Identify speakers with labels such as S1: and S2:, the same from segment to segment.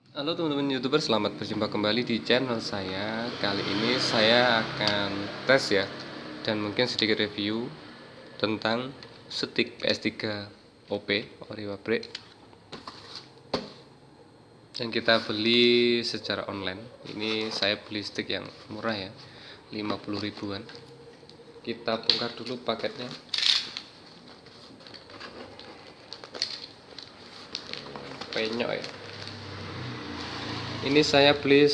S1: Halo teman-teman YouTuber, selamat berjumpa kembali di channel saya. Kali ini saya akan tes ya, dan mungkin sedikit review tentang stick PS3 OP Ori Pabrik yang kita beli secara online. Ini saya beli stick yang murah ya, 50 ribuan. Kita bongkar dulu paketnya. Penyok ya. Ini saya beli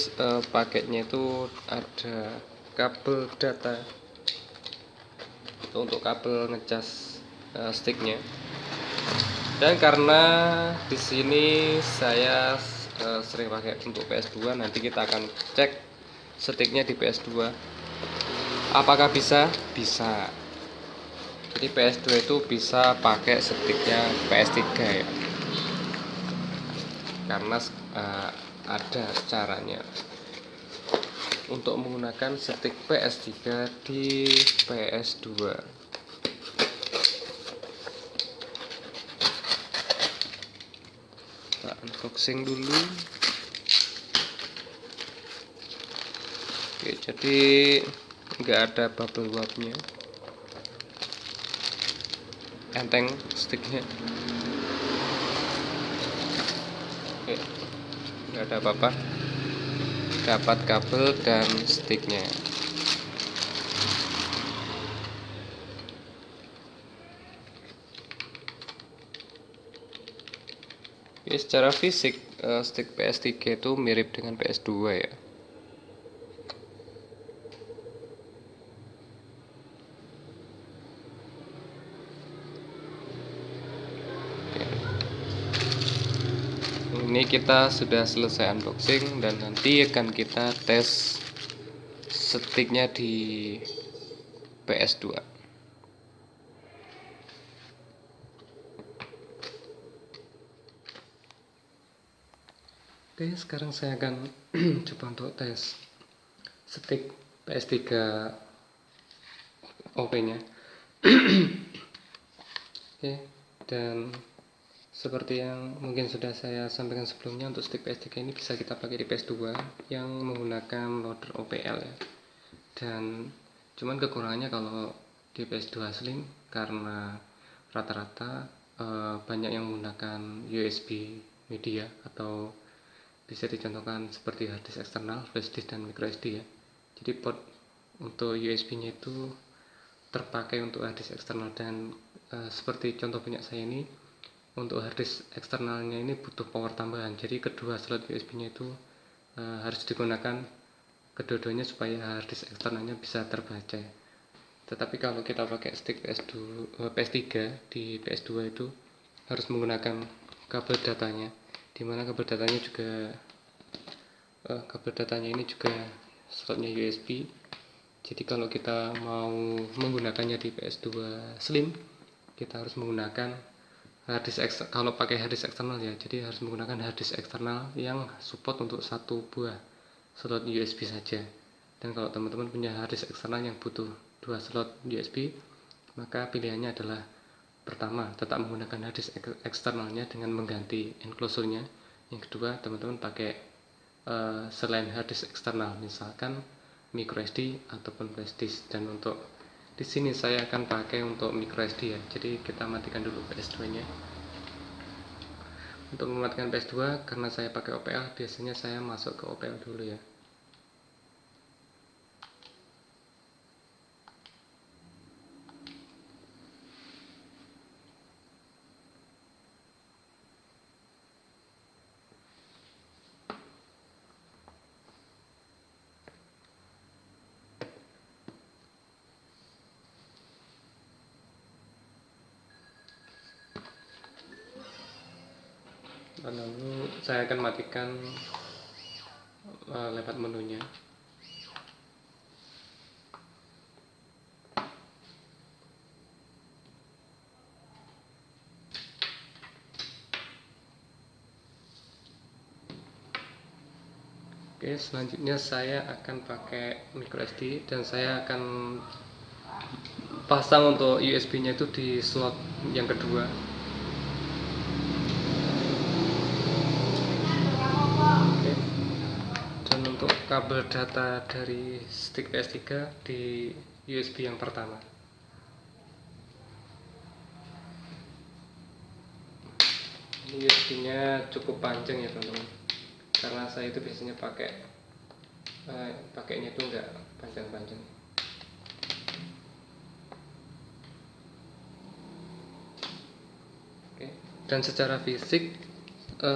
S1: paketnya itu ada kabel data untuk kabel ngecas sticknya. Dan karena di sini saya sering pakai untuk PS2, nanti kita akan cek sticknya di PS2. Apakah bisa? Bisa. Jadi PS2 itu bisa pakai sticknya PS3 ya. Karena ada caranya untuk menggunakan stick PS3 di PS2. Kita unboxing dulu. Oke, jadi nggak ada bubble wrapnya, enteng sticknya. Oke, nggak ada apa-apa, dapat kabel dan sticknya. Oke, secara fisik stick PS3 itu mirip dengan PS2 ya. Ini kita sudah selesai unboxing dan nanti akan kita tes sticknya di PS2. Oke, sekarang saya akan coba untuk tes stick PS3 OP-nya. Oke, dan seperti yang mungkin sudah saya sampaikan sebelumnya, untuk stick PS3 ini bisa kita pakai di PS2 yang menggunakan loader OPL ya. Dan cuman kekurangannya kalau di PS2 Slim, karena rata-rata banyak yang menggunakan USB media atau bisa dicontohkan seperti hard disk eksternal, flash disk dan micro SD ya. Jadi port untuk USB-nya itu terpakai untuk hard disk eksternal, dan seperti contoh punya saya ini, untuk hard disk eksternalnya ini butuh power tambahan. Jadi kedua slot USB-nya itu harus digunakan kedua-duanya supaya hard disk eksternalnya bisa terbaca. Tetapi kalau kita pakai stick PS3 di PS2 itu harus menggunakan kabel datanya, dimana kabel datanya ini juga slotnya USB. Jadi kalau kita mau menggunakannya di PS2 Slim, kita harus menggunakan hard disk kalau pakai hard disk eksternal ya. Jadi harus menggunakan hard disk eksternal yang support untuk satu buah slot USB saja. Dan kalau teman-teman punya hard disk eksternal yang butuh dua slot USB, maka pilihannya adalah pertama, tetap menggunakan hard disk eksternalnya dengan mengganti enclosure-nya. Yang kedua, teman-teman pakai selain hard disk eksternal, misalkan micro SD ataupun flash disk. Dan untuk di sini saya akan pakai untuk micro SD ya. Jadi kita matikan dulu PS2-nya. Untuk mematikan PS2, karena saya pakai OPL, biasanya saya masuk ke OPL dulu ya. Lalu saya akan matikan lewat menunya. Oke, selanjutnya saya akan pakai micro SD dan saya akan pasang untuk USB-nya itu di slot yang kedua. kabel data dari stick PS3 di USB yang pertama. Ini USB-nya cukup panjang ya teman-teman, karena saya itu biasanya pakainya itu enggak panjang-panjang. Oke. Dan secara fisik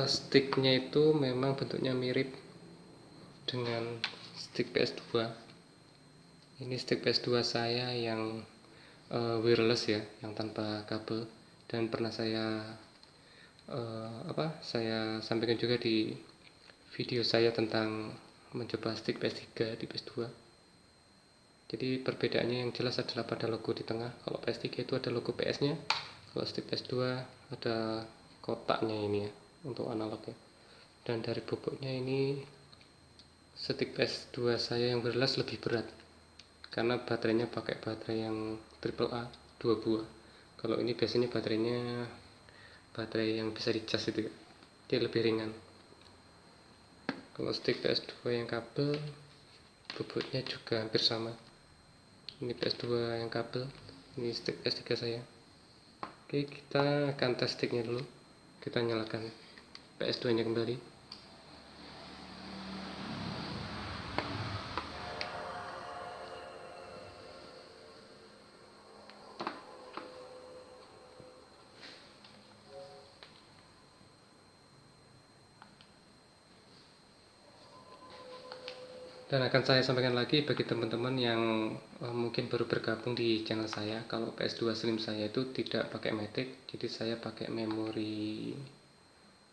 S1: sticknya itu memang bentuknya mirip dengan stick PS2. Ini stick PS2 saya yang wireless ya, yang tanpa kabel, dan pernah saya sampaikan juga di video saya tentang mencoba stick PS3 di PS2. Jadi perbedaannya yang jelas adalah pada logo di tengah. Kalau PS3 itu ada logo PS-nya, kalau stick PS2 ada kotaknya ini ya, untuk analog ya. Dan dari bobotnya ini stick PS2 saya yang wireless lebih berat, karena baterainya pakai baterai yang AAA 2 buah. Kalau ini biasanya baterai yang bisa dicas itu ya, dia lebih ringan. Kalau stick PS2 yang kabel bobotnya juga hampir sama. Ini PS2 yang kabel, ini stick PS3 saya. Oke, kita akan tes sticknya dulu. Kita nyalakan PS2 nya kembali. Dan akan saya sampaikan lagi bagi teman-teman yang mungkin baru bergabung di channel saya, kalau PS2 Slim saya itu tidak pakai Matic, jadi saya pakai memori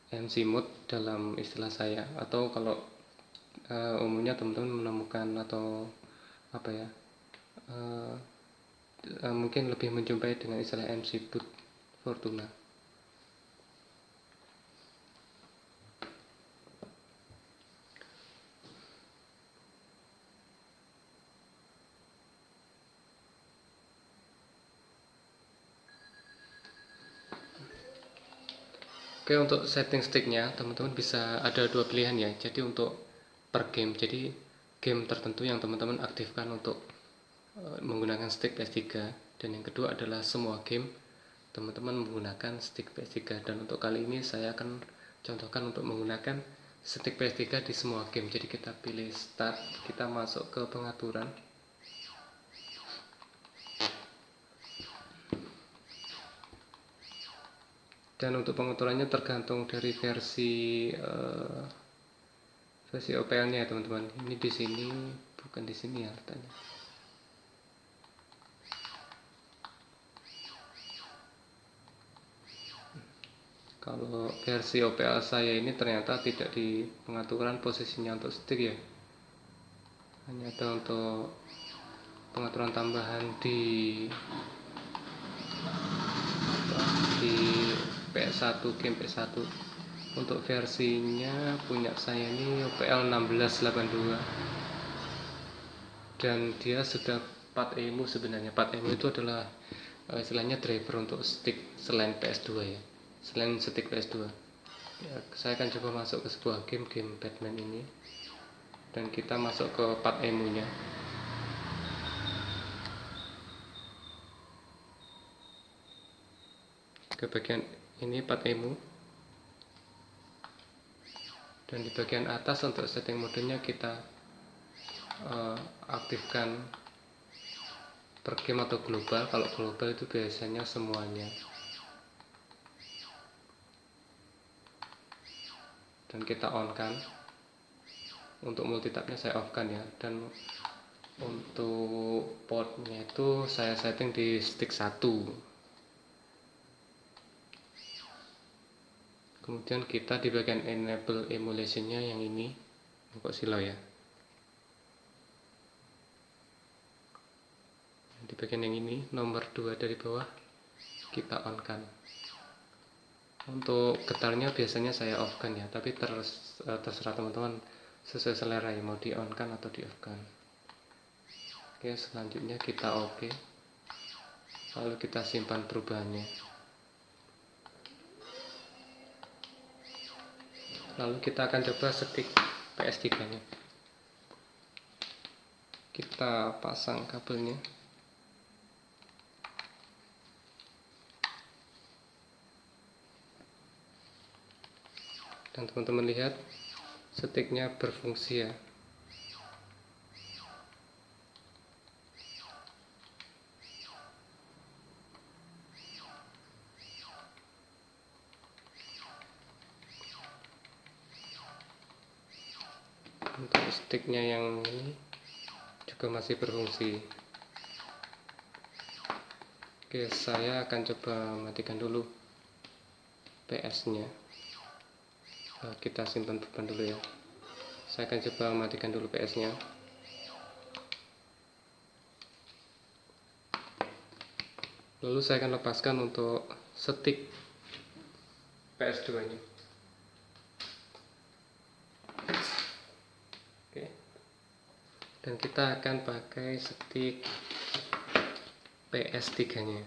S1: NC mode dalam istilah saya. Atau kalau umumnya teman-teman menemukan atau apa ya, mungkin lebih menjumpai dengan istilah MC boot Fortuna. Oke, untuk setting sticknya teman-teman bisa ada dua pilihan ya. Jadi untuk per game, jadi game tertentu yang teman-teman aktifkan untuk menggunakan stick PS3, dan yang kedua adalah semua game teman-teman menggunakan stick PS3. Dan untuk kali ini saya akan contohkan untuk menggunakan stick PS3 di semua game. Jadi kita pilih start, kita masuk ke pengaturan. Dan untuk pengaturannya tergantung dari versi OPL-nya ya teman-teman. Ini di sini, bukan di sini ya letaknya. Kalau versi OPL saya ini ternyata tidak di pengaturan posisinya untuk stick ya. Hanya ada untuk pengaturan tambahan di PS1, game PS1. Untuk versinya punya saya ini OPL 1682, dan dia sudah 4 EMU sebenarnya. 4 EMU itu adalah istilahnya driver untuk stick selain PS2 ya, selain stick PS2 ya. Saya akan coba masuk ke sebuah game Batman ini, dan kita masuk ke 4 EMU nya. Ke bagian ini 4 EMU, dan di bagian atas untuk setting modenya kita aktifkan per game atau global. Kalau global itu biasanya semuanya, dan kita on kan. Untuk multitapnya saya off kan ya. Dan untuk portnya itu saya setting di stick 1. Kemudian kita di bagian enable emulationnya yang ini, kok silau ya, di bagian yang ini nomor 2 dari bawah kita on kan. Untuk getarnya biasanya saya off kan ya, tapi terserah teman-teman sesuai selera ya, mau di on kan atau di off kan. Oke, selanjutnya kita oke, lalu kita simpan perubahannya. Lalu kita akan coba stick PS3 nya. kita pasang kabelnya. Dan teman-teman lihat sticknya berfungsi ya. Untuk sticknya yang ini juga masih berfungsi. Oke, saya akan coba matikan dulu PS nya. Kita simpan beban dulu ya. Saya akan coba matikan dulu PS nya. Lalu saya akan lepaskan untuk stick PS2 nya. Oke. Dan kita akan pakai stick PS3 nya.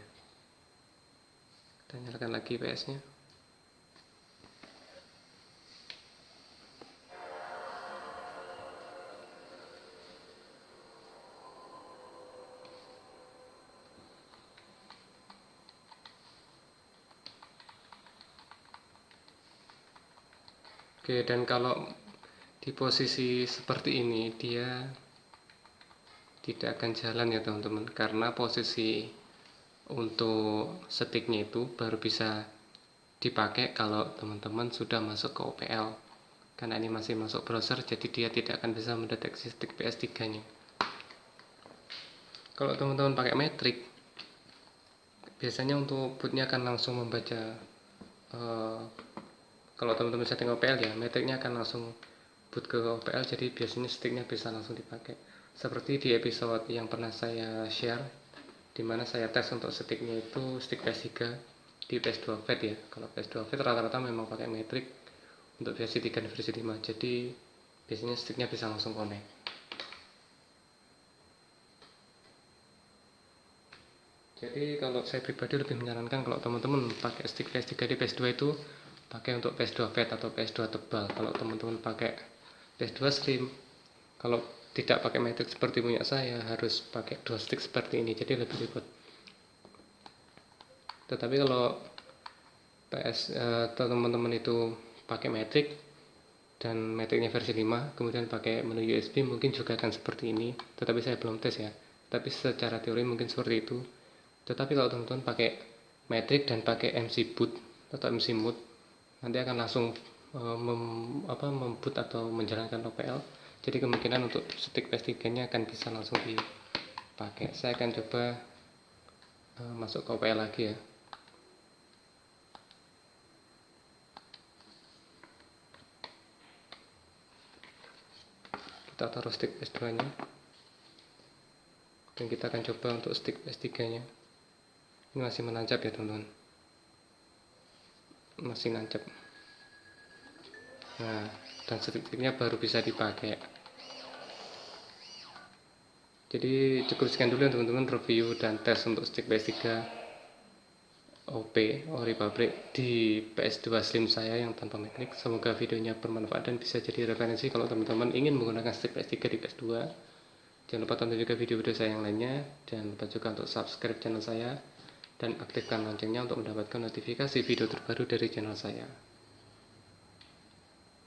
S1: Kita nyalakan lagi PS nya. Oke, dan kalau di posisi seperti ini dia tidak akan jalan ya teman-teman, karena posisi untuk sticknya itu baru bisa dipakai kalau teman-teman sudah masuk ke OPL. Karena ini masih masuk browser, jadi dia tidak akan bisa mendeteksi stick PS3 nya. Kalau teman-teman pakai metrik, biasanya untuk bootnya akan langsung membaca kalau teman-teman setting OPL ya, metriknya akan langsung boot ke OPL, jadi biasanya sticknya bisa langsung dipakai. Seperti di episode yang pernah saya share, dimana saya tes untuk sticknya itu stick PS3 di PS2 Vet ya. Kalau PS2 Vet rata-rata memang pakai metrik untuk versi 3 dan versi 5, jadi biasanya sticknya bisa langsung connect. Jadi kalau saya pribadi lebih menyarankan kalau teman-teman pakai stick PS3 di PS2 itu pakai untuk PS2 Vet atau PS2 tebal. Kalau teman-teman pakai PS2 Slim, kalau tidak pakai metrik seperti punya saya, harus pakai dual stick seperti ini, jadi lebih ribet. Tetapi kalau teman-teman itu pakai metrik dan metriknya versi 5, kemudian pakai menu USB, mungkin juga akan seperti ini. Tetapi saya belum tes ya. Tapi secara teori mungkin seperti itu. Tetapi kalau teman-teman pakai metrik dan pakai MC boot atau MC mode, nanti akan langsung memboot atau menjalankan OPL. Jadi kemungkinan untuk stick PS3 nya akan bisa langsung dipakai. Saya akan coba masuk ke OPL lagi ya. Kita taruh stick PS2 nya, dan kita akan coba untuk stick PS3 nya. Ini masih menancap ya teman-teman, masih nancap. Nah, dan sticknya baru bisa dipakai. Jadi cukup sekian dulu ya teman-teman review dan tes untuk stick PS3 OP ori pabrik di PS2 Slim saya yang tanpa metrik. Semoga videonya bermanfaat dan bisa jadi referensi kalau teman-teman ingin menggunakan stick PS3 di PS2. Jangan lupa tonton juga video-video saya yang lainnya. Jangan lupa juga untuk subscribe channel saya dan aktifkan loncengnya untuk mendapatkan notifikasi video terbaru dari channel saya.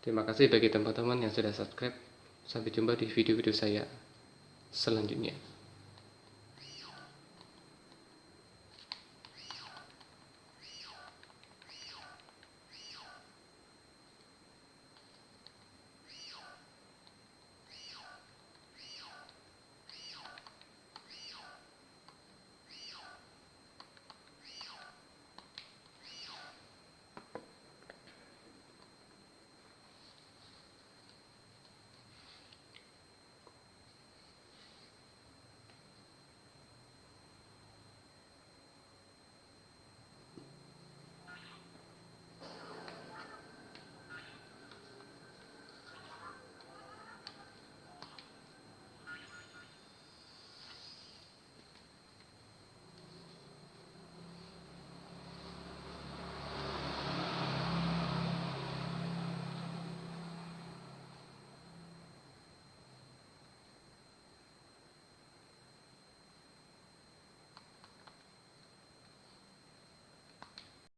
S1: Terima kasih bagi teman-teman yang sudah subscribe. Sampai jumpa di video-video saya selanjutnya.